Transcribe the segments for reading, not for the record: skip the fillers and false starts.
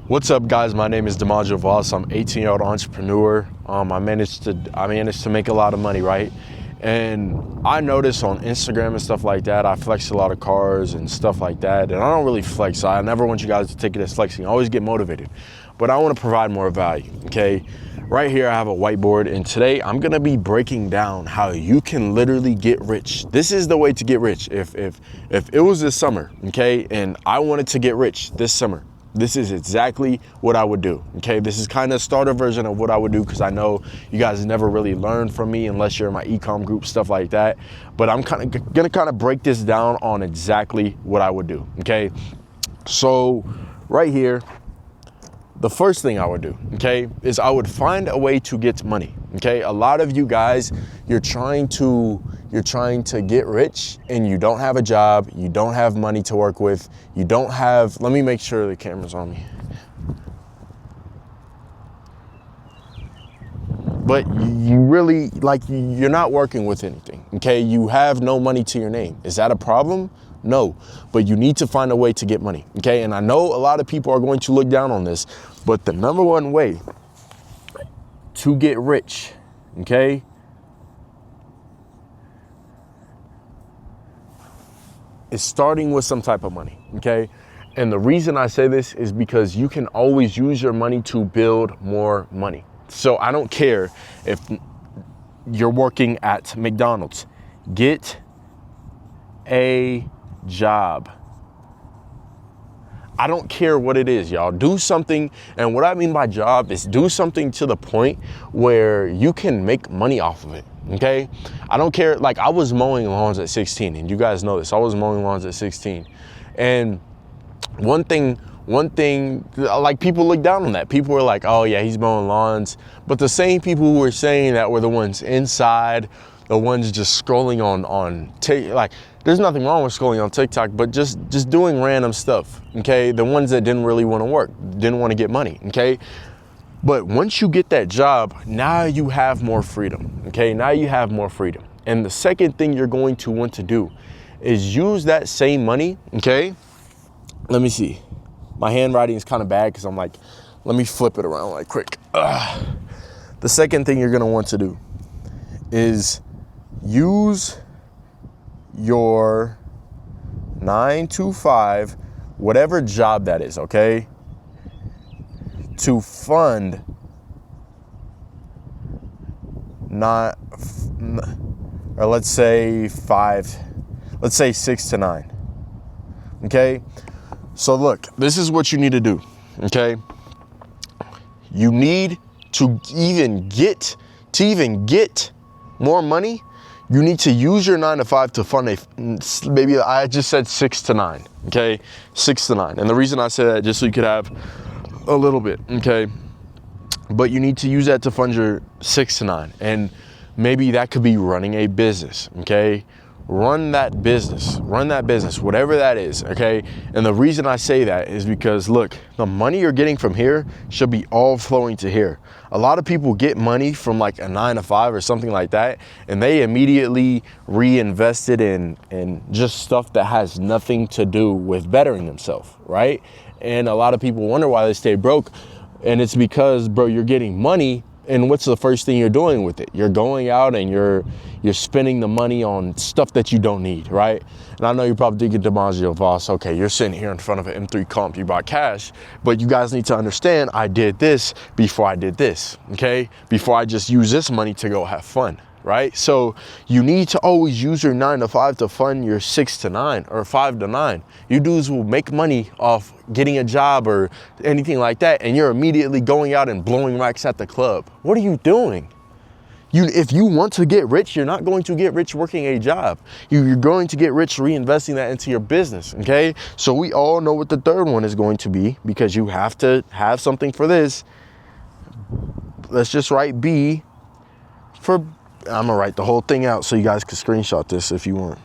What's up, guys? My name is dimaggiovoss. I'm 18-year-old entrepreneur. I managed to make a lot of money, right? And I notice on Instagram and stuff like that, I flex a lot of cars and stuff like that. And I don't really flex. I never want you guys to take it as flexing. I always get motivated, but I want to provide more value. Okay, right here I have a whiteboard, and today I'm gonna be breaking down how you can literally get rich. This is the way to get rich. If it was this summer, okay, and I wanted to get rich this summer, this is exactly what I would do. Okay, this is kind of starter version of what I would do, because I know you guys never really learn from me unless you're in my ecom group, stuff like that. But I'm gonna break this down on exactly what I would do. Okay, so right here, the first thing I would do, okay, is I would find a way to get money. Okay, a lot of you guys, you're trying to get rich and you don't have a job, you don't have money to work with, you don't have, let me make sure the camera's on me. But you really, you're not working with anything, okay? You have no money to your name. Is that a problem? No, but you need to find a way to get money, okay? And I know a lot of people are going to look down on this, but the number one way to get rich, okay, is starting with some type of money, okay? And the reason I say this is because you can always use your money to build more money. So I don't care if you're working at McDonald's, get a job. I don't care what it is, y'all. Do something, and what I mean by job is do something to the point where you can make money off of it, okay? I don't care, like I was mowing lawns at 16, and you guys know this. I was mowing lawns at 16. And one thing, like people look down on that. People were like, oh yeah, he's mowing lawns. But the same people who were saying that were the ones inside, the ones just scrolling on like, there's nothing wrong with scrolling on TikTok, but just doing random stuff, okay? The ones that didn't really want to work, didn't want to get money, okay? But once you get that job, now you have more freedom, okay? Now you have more freedom. And the second thing you're going to want to do is use that same money, okay? Let me see. My handwriting is kind of bad because I'm like, let me flip it around like quick. The second thing you're going to want to do is use your 9 to 5, whatever job that is, okay, to fund let's say 6 to 9. Okay, so look, this is what you need to do. Okay, you need to even get more money. You need to use your 9 to 5 to fund maybe I just said 6 to 9, okay? 6 to 9. And the reason I say that, just so you could have a little bit, okay? But you need to use that to fund your 6 to 9. And maybe that could be running a business, okay? Run that business, whatever that is, okay? And the reason I say that is because, look, the money you're getting from here should be all flowing to here. A lot of people get money from like a 9 to 5 or something like that, and they immediately reinvest it in just stuff that has nothing to do with bettering themselves, right? And a lot of people wonder why they stay broke, and it's because, bro, you're getting money, and what's the first thing you're doing with it? You're going out and you're spending the money on stuff that you don't need, right? And I know you're probably thinking, dimaggiovoss, okay, you're sitting here in front of an M3 comp, you bought cash, but you guys need to understand, I did this before I did this, okay? Before I just use this money to go have fun, right? So you need to always use your 9 to 5 to fund your 6 to 9 or 5 to 9. You dudes will make money off getting a job or anything like that, and you're immediately going out and blowing racks at the club. What are you doing? If you want to get rich, you're not going to get rich working a job. You're going to get rich reinvesting that into your business, okay? So we all know what the third one is going to be, because you have to have something for this. Let's just write B for, I'm gonna write the whole thing out so you guys can screenshot this if you want.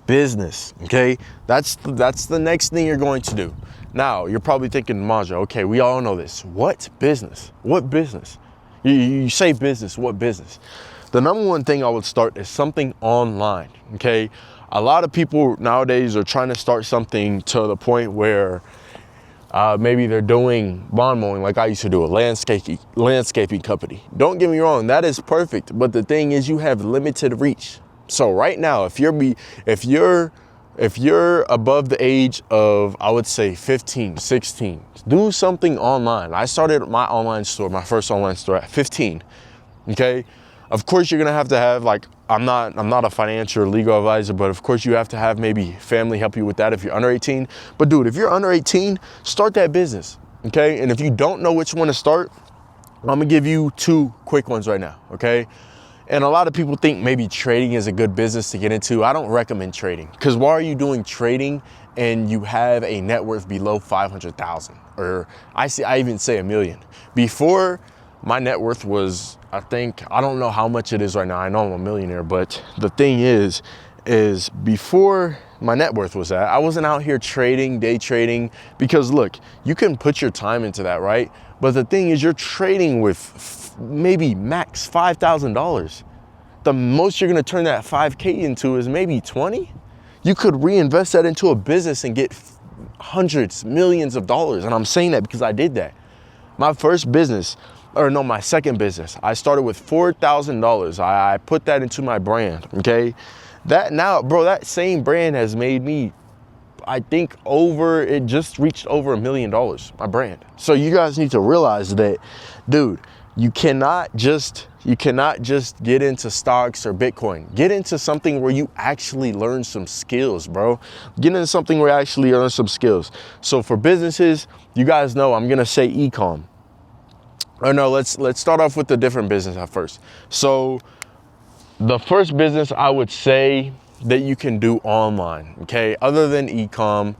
Business, okay? That's the next thing you're going to do. Now, you're probably thinking, Maja, okay, we all know this. What business? What business? You say business, what business? The number one thing I would start is something online, okay? A lot of people nowadays are trying to start something to the point where maybe they're doing lawn mowing like I used to do, a landscaping company. Don't get me wrong, that is perfect. But the thing is, you have limited reach. So right now, if you're above the age of, I would say 15, 16, do something online. I started my online store, my first online store at 15. Okay. Of course, you're gonna have to have, like, I'm not a financial or legal advisor, but of course you have to have maybe family help you with that if you're under 18. But dude, if you're under 18, start that business, okay? And if you don't know which one to start, I'm gonna give you 2 quick ones right now, okay? And a lot of people think maybe trading is a good business to get into. I don't recommend trading, because why are you doing trading and you have a net worth below 500,000? Or I even say $1 million. Before, my net worth was, I don't know how much it is right now. I know I'm a millionaire, but the thing is before my net worth was that, I wasn't out here trading, day trading, because look, you can put your time into that, right? But the thing is, you're trading with maybe max $5,000. The most you're gonna turn that 5K into is maybe 20. You could reinvest that into a business and get hundreds, millions of dollars. And I'm saying that because I did that. My first business, my second business, I started with $4,000. I put that into my brand, okay? That now, bro, that same brand has made me, I think it just reached over $1 million, my brand. So you guys need to realize that, dude, you cannot just get into stocks or Bitcoin. Get into something where you actually learn some skills, bro. Get into something where you actually learn some skills. So for businesses, you guys know I'm gonna say e-com. Or no, let's start off with a different business at first. So the first business I would say that you can do online, okay, other than e-com,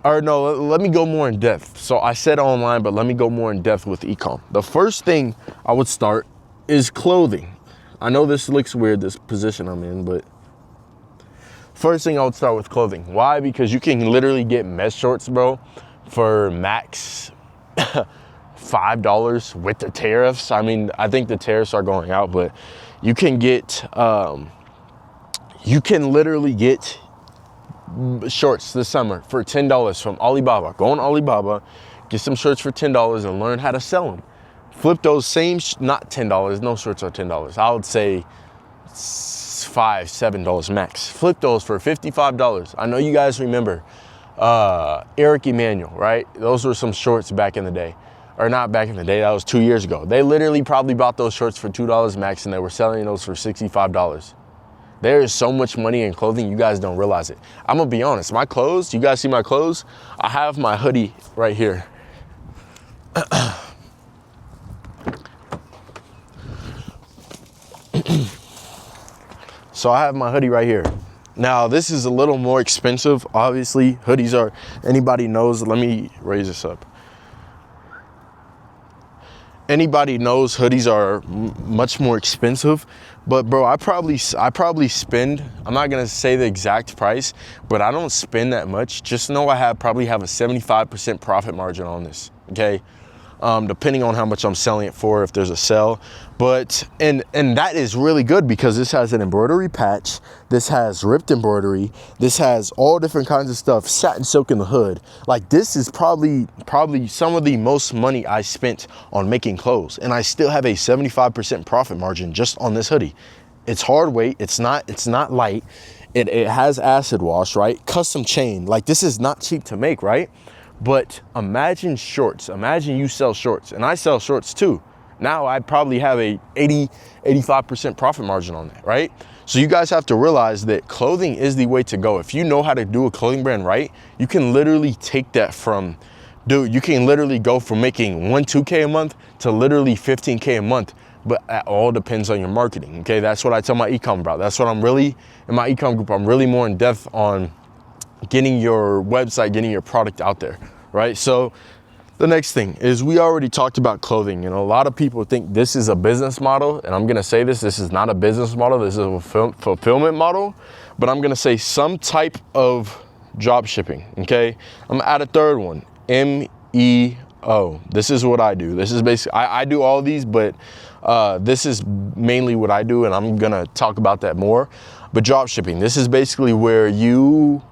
or no, let me go more in depth. So I said online, but let me go more in depth with e-com. The first thing I would start is clothing. I know this looks weird, this position I'm in, but first thing I would start with clothing. Why? Because you can literally get mesh shorts, bro, for max $5 with the tariffs. I mean, I think the tariffs are going out, but you can literally get shorts this summer for $10 from Alibaba. Go on Alibaba, get some shirts for $10 and learn how to sell them. Flip those same, not $10, no shirts are $10. I would say $5, $7 max. Flip those for $55. I know you guys remember Eric Emanuel, right? Those were some shorts back in the day. Or not back in the day, that was 2 years ago. They literally probably bought those shorts for $2 max and they were selling those for $65. There is so much money in clothing, you guys don't realize it. I'm gonna be honest, my clothes, you guys see my clothes? I have my hoodie right here. So I have my hoodie right here. Now this is a little more expensive, obviously. Hoodies are, anybody knows, let me raise this up. Anybody knows hoodies are much more expensive, but bro, I probably spend, I'm not gonna say the exact price, but I don't spend that much. Just know I probably have a 75% profit margin on this, okay? Depending on how much I'm selling it for, if there's a sale. But, and that is really good because this has an embroidery patch, this has ripped embroidery, this has all different kinds of stuff, satin silk in the hood. Like, this is probably some of the most money I spent on making clothes, and I still have a 75% profit margin just on this hoodie. It's hard weight, it's not light, it has acid wash, right? Custom chain, like this is not cheap to make, right? But imagine shorts, imagine you sell shorts, and I sell shorts too. Now I probably have a 85% profit margin on that, right? So you guys have to realize that clothing is the way to go. If you know how to do a clothing brand right, you can literally take that from, dude, you can literally go from making $2K a month to literally $15K a month, but it all depends on your marketing, okay? That's what I tell my e-com about. That's what I'm really, in my e-com group, I'm really more in depth on getting your website, getting your product out there, right? So the next thing is, we already talked about clothing. You know, a lot of people think this is a business model, and I'm gonna say this is not a business model, this is a fulfillment model, but I'm gonna say some type of drop shipping, okay? I'm gonna add a third one, MEO. This is what I do. This is basically, I do all these, but this is mainly what I do, and I'm gonna talk about that more. But drop shipping, this is basically where you,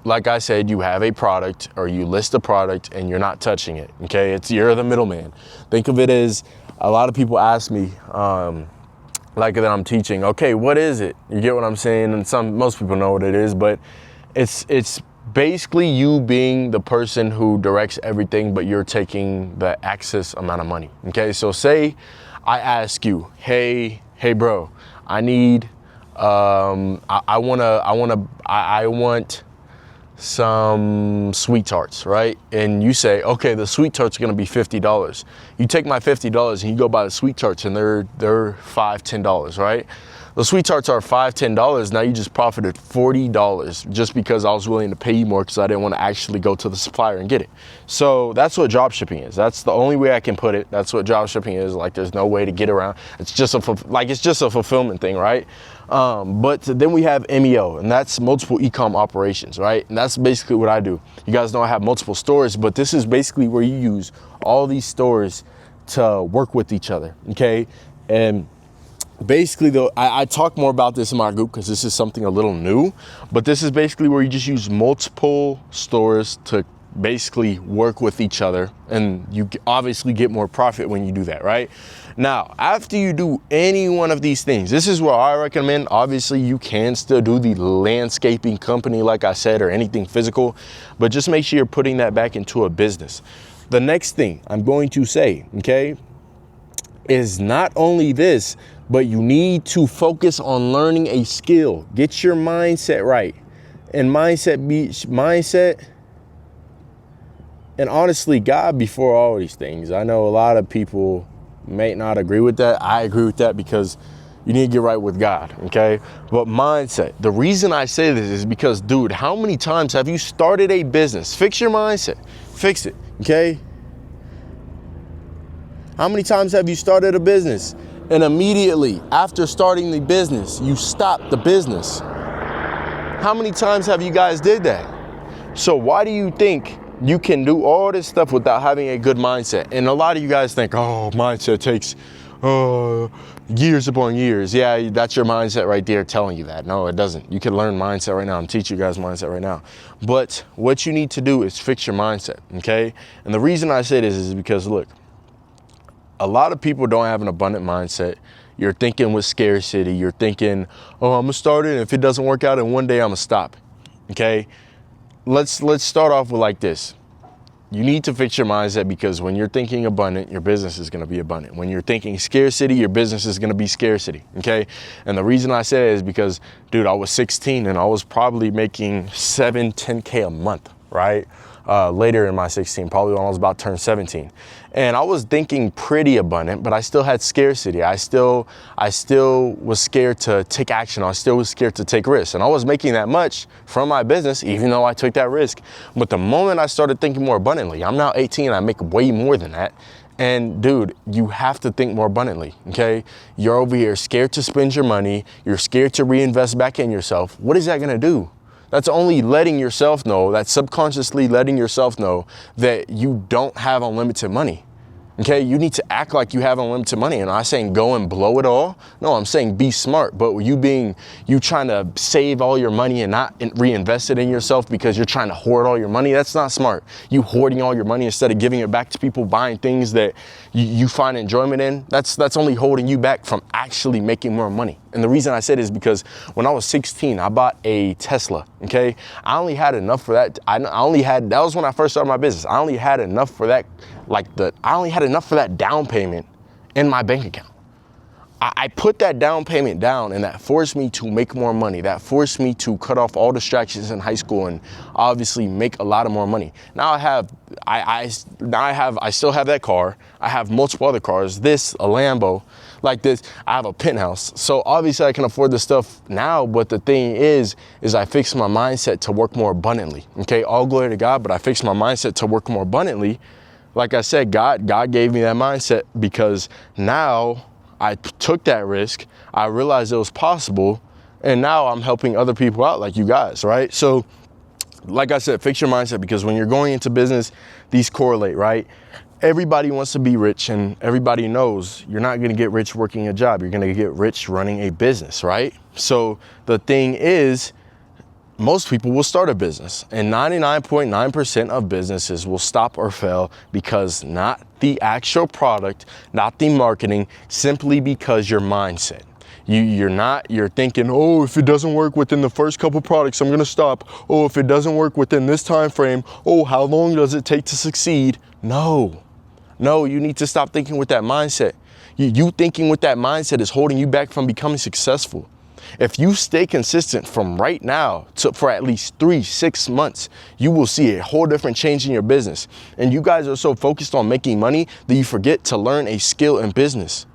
like I said, you have a product or you list a product and you're not touching it, okay? You're the middleman. Think of it as, a lot of people ask me, like that I'm teaching, okay, what is it? You get what I'm saying? And most people know what it is, but it's basically you being the person who directs everything, but you're taking the excess amount of money, okay? So say I ask you, hey bro, I need, I want some sweet tarts, right? And you say, okay, the sweet tarts are gonna be $50. You take my $50 and you go buy the sweet tarts and they're $5, $10, right? The sweet tarts are $5, $10. Now you just profited $40 just because I was willing to pay you more because I didn't want to actually go to the supplier and get it. So that's what drop shipping is. That's the only way I can put it. That's what drop shipping is. Like, there's no way to get around. It's just a fulfillment thing, right? But then we have MEO, and that's multiple e-com operations, right? And that's basically what I do. You guys know I have multiple stores, but this is basically where you use all these stores to work with each other, okay? And basically, though, I talk more about this in my group because this is something a little new, but this is basically where you just use multiple stores to basically work with each other, and you obviously get more profit when you do that, right? Now, after you do any one of these things, this is where I recommend, obviously you can still do the landscaping company, like I said, or anything physical, but just make sure you're putting that back into a business. The next thing I'm going to say, okay, is not only this, but you need to focus on learning a skill. Get your mindset right. And mindset, and honestly, God before all these things. I know a lot of people may not agree with that. I agree with that because you need to get right with God, okay? But mindset, the reason I say this is because, dude, how many times have you started a business? Fix your mindset, fix it, okay? How many times have you started a business and immediately after starting the business, you stopped the business? How many times have you guys did that? So why do you think you can do all this stuff without having a good mindset? And a lot of you guys think, oh, mindset takes years upon years. Yeah, that's your mindset right there telling you that. No, it doesn't. You can learn mindset right now. I'm teaching you guys mindset right now. But what you need to do is fix your mindset, okay? And the reason I say this is because, look, a lot of people don't have an abundant mindset. You're thinking with scarcity. You're thinking, oh, I'm gonna start it, and if it doesn't work out, and one day I'm gonna stop, okay? Let's start off with like this. You need to fix your mindset, because when you're thinking abundant, your business is going to be abundant. When you're thinking scarcity, your business is going to be scarcity, okay? And the reason I say it is because, dude, I was 16 and I was probably making 10K a month, right? Later in my 16, probably when I was about to turn 17. And I was thinking pretty abundant, but I still had scarcity. I still was scared to take action. I still was scared to take risks. And I was making that much from my business, even though I took that risk. But the moment I started thinking more abundantly, I'm now 18, I make way more than that. And dude, you have to think more abundantly, okay? You're over here scared to spend your money. You're scared to reinvest back in yourself. What is that gonna do? That's only letting yourself know, that's subconsciously letting yourself know that you don't have unlimited money. Okay, you need to act like you have unlimited money. And I'm not saying go and blow it all. No, I'm saying be smart. But you trying to save all your money and not reinvest it in yourself because you're trying to hoard all your money, that's not smart. You hoarding all your money instead of giving it back to people, buying things that you find enjoyment in, that's only holding you back from actually making more money. And the reason I said is because when I was 16, I bought a Tesla, okay? I only had enough for that. That was when I first started my business. I only had enough for that, I only had enough for that down payment in my bank account. I put that down payment down, and that forced me to make more money. That forced me to cut off all distractions in high school and obviously make a lot of more money. Now I still have that car. I have multiple other cars, a Lambo, like this. I have a penthouse. So obviously I can afford this stuff now, but the thing is I fixed my mindset to work more abundantly. Okay, all glory to God, but I fixed my mindset to work more abundantly. Like I said, God gave me that mindset because now I took that risk. I realized it was possible. And now I'm helping other people out like you guys, right? So like I said, fix your mindset, because when you're going into business, these correlate, right? everybody wants to be rich, and everybody knows you're not going to get rich working a job. You're going to get rich running a business, right? So the thing is, most people will start a business, and 99.9% of businesses will stop or fail because not the actual product, not the marketing, simply because your mindset. You're thinking, oh, if it doesn't work within the first couple products, I'm gonna stop. Oh, if it doesn't work within this time frame, oh, how long does it take to succeed? No, you need to stop thinking with that mindset. You thinking with that mindset is holding you back from becoming successful. If you stay consistent from right now for at least 3-6 months, you will see a whole different change in your business. And you guys are so focused on making money that you forget to learn a skill in business.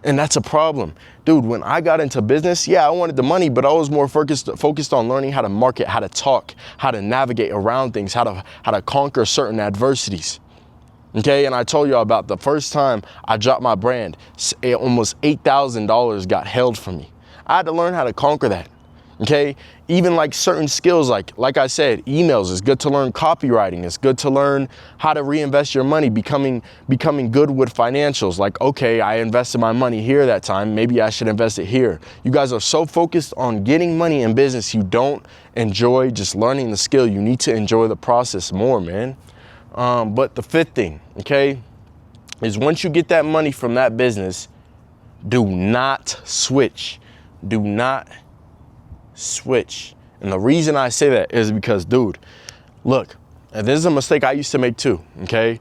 And that's a problem. Dude, when I got into business, yeah, I wanted the money, but I was more focused on learning how to market, how to talk, how to navigate around things, how to conquer certain adversities. Okay, and I told y'all about the first time I dropped my brand, almost $8,000 got held from me. I had to learn how to conquer that. Okay, even like certain skills, like I said, emails, it's good to learn copywriting. It's good to learn how to reinvest your money, becoming good with financials. Like, okay, I invested my money here that time. Maybe I should invest it here. You guys are so focused on getting money in business, you don't enjoy just learning the skill. You need to enjoy the process more, man. But the fifth thing, okay, is once you get that money from that business, do not switch. Do not switch. And the reason I say that is because, dude, look, and this is a mistake I used to make too, okay?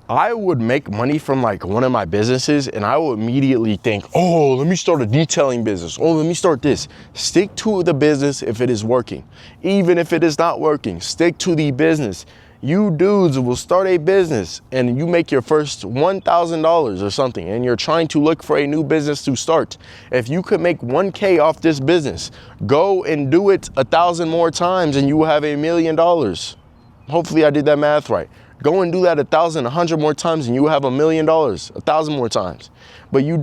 I would make money from like one of my businesses and I would immediately think, oh, let me start a detailing business. Oh, let me start this. Stick to the business if it is working. Even if it is not working, stick to the business. You dudes will start a business and you make your first $1,000 or something and you're trying to look for a new business to start. If you could make 1K off this business, go and do it 1,000 more times and you will have $1 million. Hopefully I did that math right. Go and do that 1,000, 100 more times and you will have $1 million, 1,000 more times. But you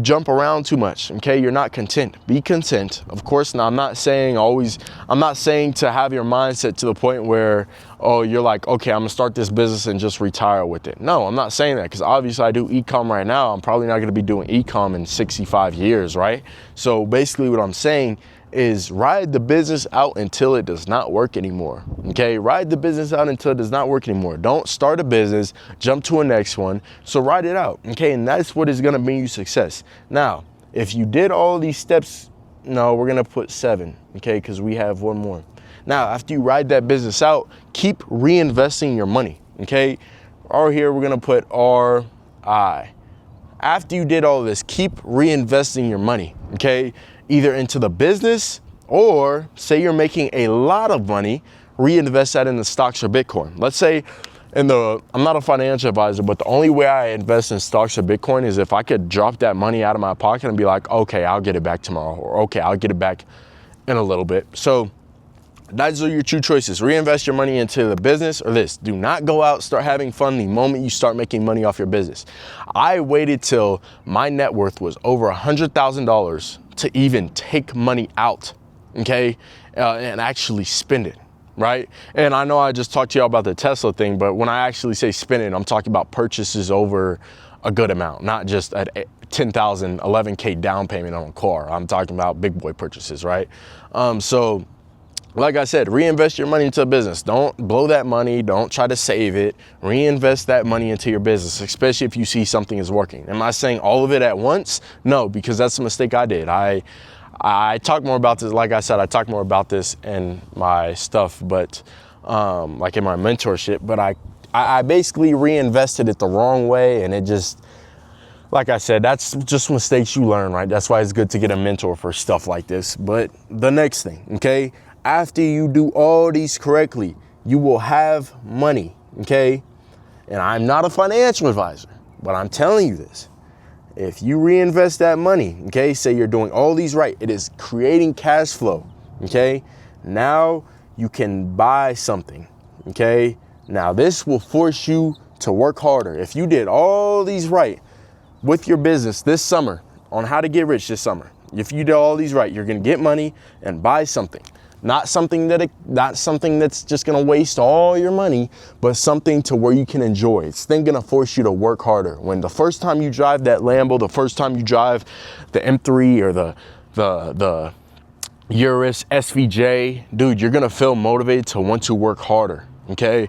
jump around too much, okay? You're not content. Be content. Of course, now I'm not saying to have your mindset to the point where, oh, you're like, okay, I'm gonna start this business and just retire with it. No, I'm not saying that because obviously I do e-com right now. I'm probably not gonna be doing e-com in 65 years, right? So basically what I'm saying is ride the business out until it does not work anymore, okay? Ride the business out until it does not work anymore. Don't start a business, jump to a next one. So ride it out, okay? And that's what is gonna bring you success. Now, if you did all these steps, no, we're gonna put 7, okay? Because we have one more. Now, after you ride that business out, keep reinvesting your money, okay? Or here, we're gonna put RI. After you did all this, keep reinvesting your money, okay? Either into the business or say you're making a lot of money, reinvest that in the stocks or Bitcoin. Let's say I'm not a financial advisor, but the only way I invest in stocks or Bitcoin is if I could drop that money out of my pocket and be like, okay, I'll get it back tomorrow, or okay, I'll get it back in a little bit. So those are your two choices. Reinvest your money into the business or this. Do not go out, start having fun the moment you start making money off your business. I waited till my net worth was over $100,000 to even take money out, okay, and actually spend it, right? And I know I just talked to y'all about the Tesla thing, but when I actually say spend it, I'm talking about purchases over a good amount, not just at 10,000, 11K down payment on a car. I'm talking about big boy purchases, right? So like I said, reinvest your money into a business. Don't blow that money. Don't try to save it. Reinvest that money into your business, especially if you see something is working. Am I saying all of it at once? No, because that's a mistake I did. I talk more about this. Like I said, I talk more about this in my stuff, but like in my mentorship, but I basically reinvested it the wrong way. And it just, like I said, that's just mistakes you learn, right? That's why it's good to get a mentor for stuff like this. But the next thing, okay? After you do all these correctly, you will have money, okay? And I'm not a financial advisor, but I'm telling you this. If you reinvest that money, okay, say you're doing all these right, it is creating cash flow, okay? Now you can buy something, okay? Now this will force you to work harder. If you did all these right with your business this summer on how to get rich this summer, if you did all these right, you're gonna get money and buy something. Not something that's just gonna waste all your money, but something to where you can enjoy. It's then gonna force you to work harder. When the first time you drive that Lambo, the first time you drive the M3 or the Urus SVJ, dude, you're gonna feel motivated to want to work harder, okay?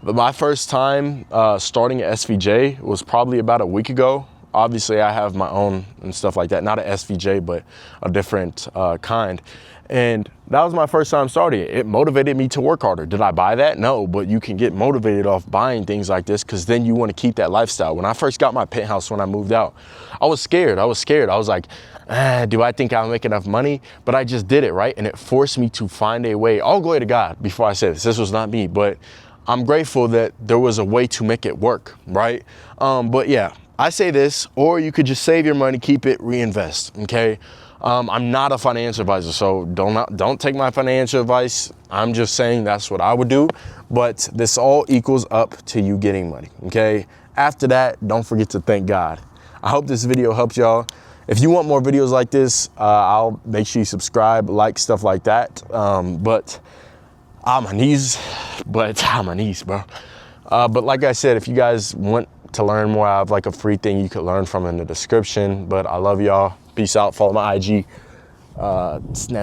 But my first time starting an SVJ was probably about a week ago. Obviously, I have my own and stuff like that. Not an SVJ, but a different kind. And that was my first time starting it. It motivated me to work harder. Did I buy that? No, but you can get motivated off buying things like this because then you want to keep that lifestyle. When I first got my penthouse when I moved out, I was scared. I was like, do I think I'll make enough money? But I just did it, right? And it forced me to find a way. All glory to God before I said this. This was not me, but I'm grateful that there was a way to make it work, right? But yeah, I say this, or you could just save your money, keep it, reinvest, okay? I'm not a financial advisor, so don't take my financial advice. I'm just saying that's what I would do, but this all equals up to you getting money, okay? After that, don't forget to thank God. I hope this video helps y'all. If you want more videos like this, I'll make sure you subscribe, like, stuff like that. But I'm on my knees, bro. But like I said, if you guys want to learn more, I have like a free thing you could learn from in the description. But I love y'all. Peace out. Follow my IG, Snap.